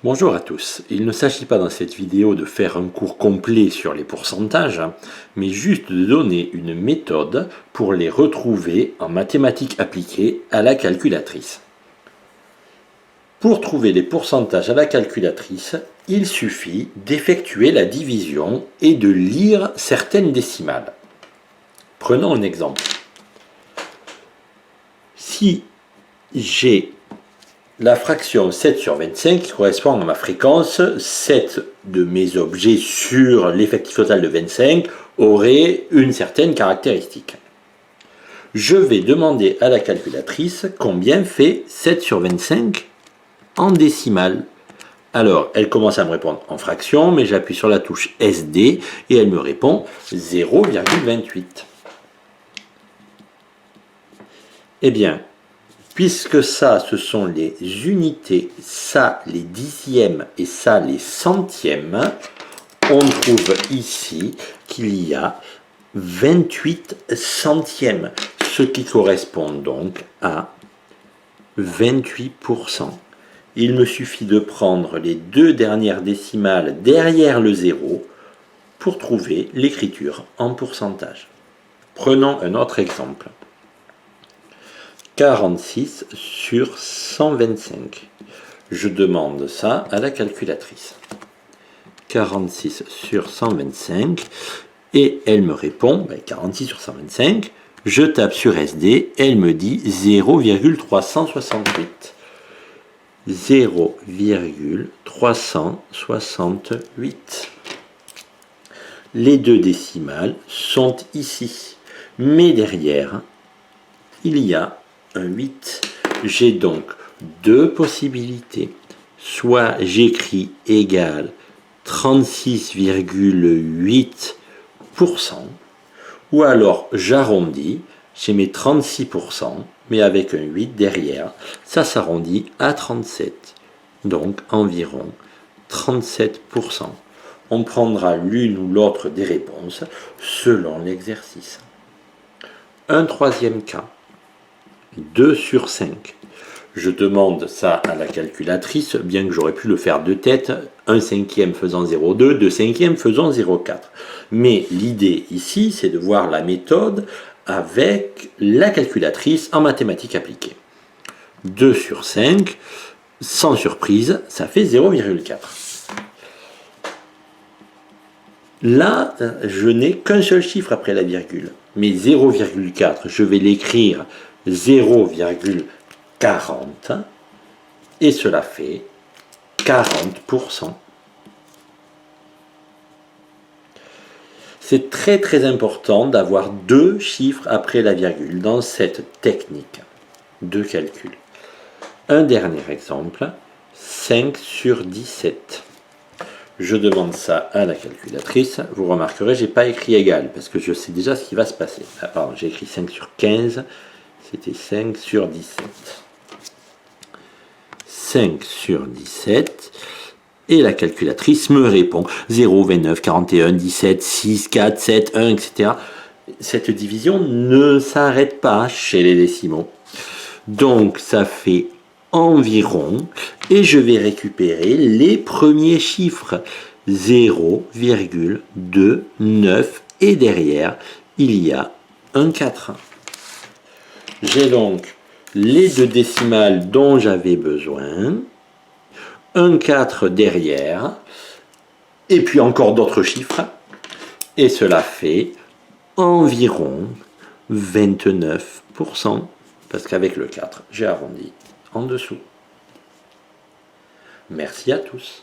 Bonjour à tous, il ne s'agit pas dans cette vidéo de faire un cours complet sur les pourcentages, mais juste de donner une méthode pour les retrouver en mathématiques appliquées à la calculatrice. Pour trouver les pourcentages à la calculatrice, il suffit d'effectuer la division et de lire certaines décimales. Prenons un exemple. Si j'ai la fraction 7 sur 25 qui correspond à ma fréquence, 7 de mes objets sur l'effectif total de 25 auraient une certaine caractéristique. Je vais demander à la calculatrice combien fait 7 sur 25 en décimale. Alors, elle commence à me répondre en fraction, mais j'appuie sur la touche SD et elle me répond 0,28. Eh bien, puisque ça, ce sont les unités, ça, les dixièmes et ça, les centièmes, on trouve ici qu'il y a 28 centièmes, ce qui correspond donc à 28%. Il me suffit de prendre les deux dernières décimales derrière le zéro pour trouver l'écriture en pourcentage. Prenons un autre exemple. 46 sur 125. Je demande ça à la calculatrice. 46 sur 125. Et elle me répond, 46 sur 125. Je tape sur SD, elle me dit 0,368. 0,368. Les deux décimales sont ici. Mais derrière, il y a un 8. J'ai donc deux possibilités. Soit j'écris égal 36,8%, ou alors j'arrondis, j'ai mes 36%, mais avec un 8 derrière, ça s'arrondit à 37. Donc environ 37%. On prendra l'une ou l'autre des réponses selon l'exercice. Un troisième cas. 2 sur 5. Je demande ça à la calculatrice, bien que j'aurais pu le faire de tête, 1 cinquième faisant 0,2, 2 cinquièmes faisant 0,4. Mais l'idée ici, c'est de voir la méthode avec la calculatrice en mathématiques appliquées. 2 sur 5, sans surprise, ça fait 0,4. Là, je n'ai qu'un seul chiffre après la virgule. Mais 0,4, je vais l'écrire 0,40 et cela fait 40%. C'est très important d'avoir deux chiffres après la virgule dans cette technique de calcul. Un dernier exemple, 5 sur 17. Je demande ça à la calculatrice. Vous remarquerez, je n'ai pas écrit égal parce que je sais déjà ce qui va se passer. Ah, pardon, j'ai écrit 5 sur 15. C'était 5 sur 17. 5 sur 17. Et la calculatrice me répond 0, 29, 41, 17, 6, 4, 7, 1, etc. Cette division ne s'arrête pas chez les décimaux. Donc ça fait environ, et je vais récupérer les premiers chiffres. 0,29 et derrière, il y a un 4. J'ai donc les deux décimales dont j'avais besoin, un 4 derrière, et puis encore d'autres chiffres, et cela fait environ 29%, parce qu'avec le 4, j'ai arrondi en dessous. Merci à tous.